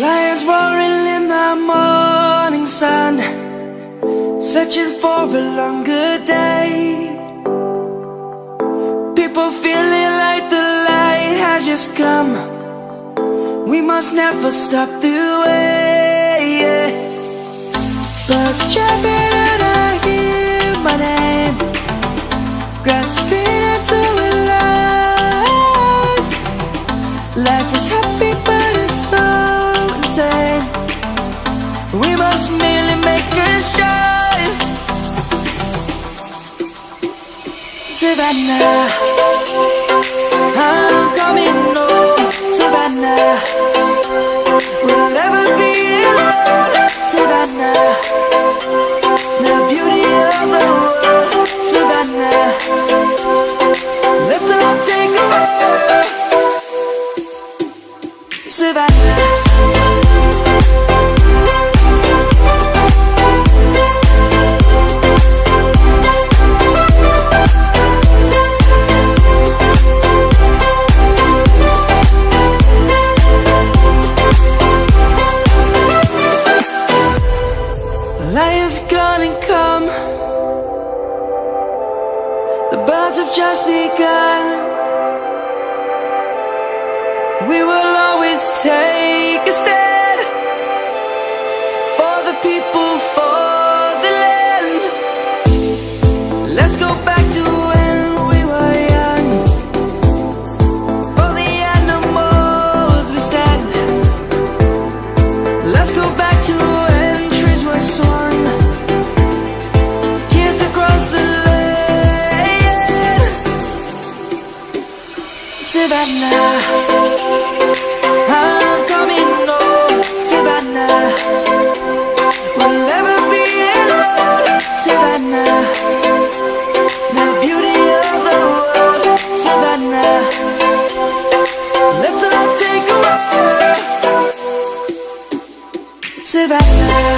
Lions roaring in the morning sun, searching for a longer day. People feeling like the light has just come. We must never stop the way. Birds chirping and I hear my name, grasping into a life. Life is happy but it's so insane. We must merely make a start. Savannah, I'm coming home. Savannah, we'll never be alone. Savannah, the beauty of the world. Savannah, let's all take a walk. Savannah. Lion's gonna come. The birds have just begun. We will always take a stand for the people, for the land. Let's go back to when we were young. For the animals we stand. Let's go back to when trees were swung. Kids across the land. Savannah, I'm coming home. Savannah, we'll never be alone. Savannah, the beauty of the world. Savannah, let's all take a walk. Savannah,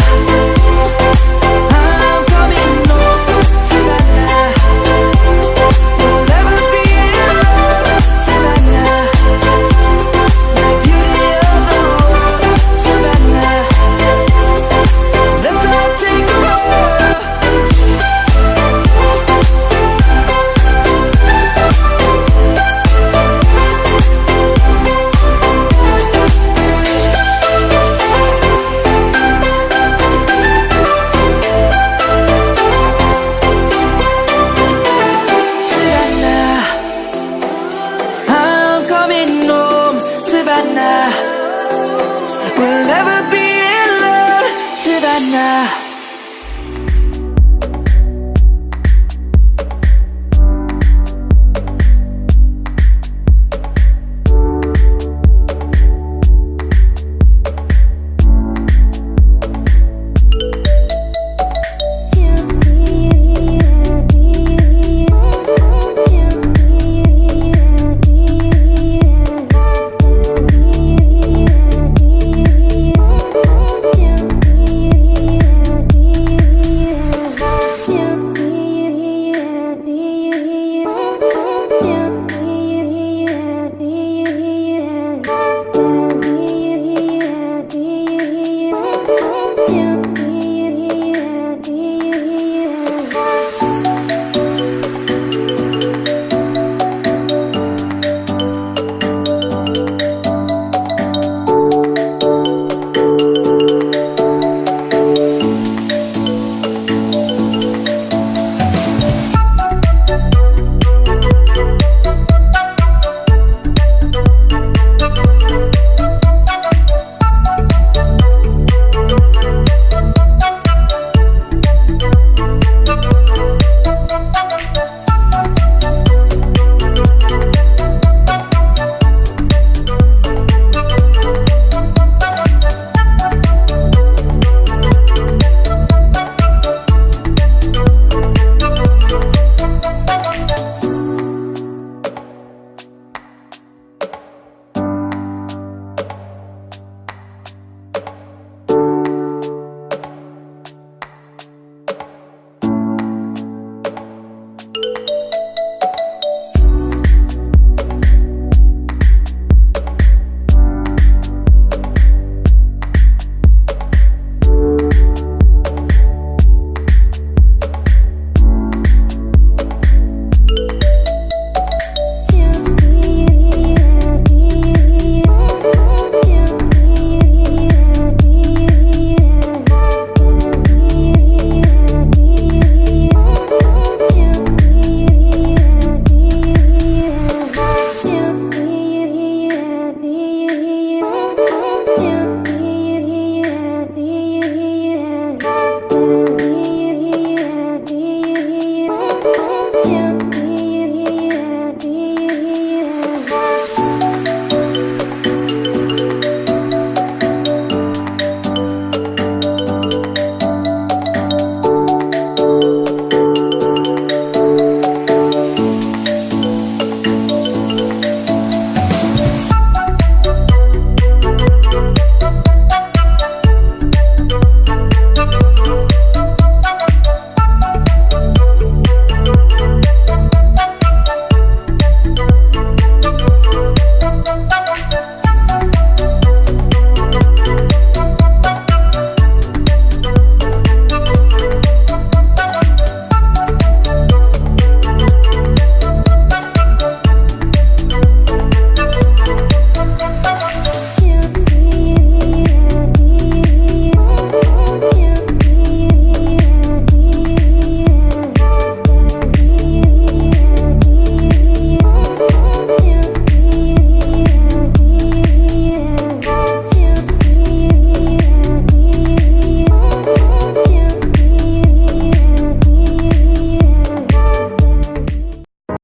I'm coming home. Savannah, we'll never be alone. Savannah, the beauty of the world. Savannah, let's all take a walk. Savannah, we'll never be alone. Savannah.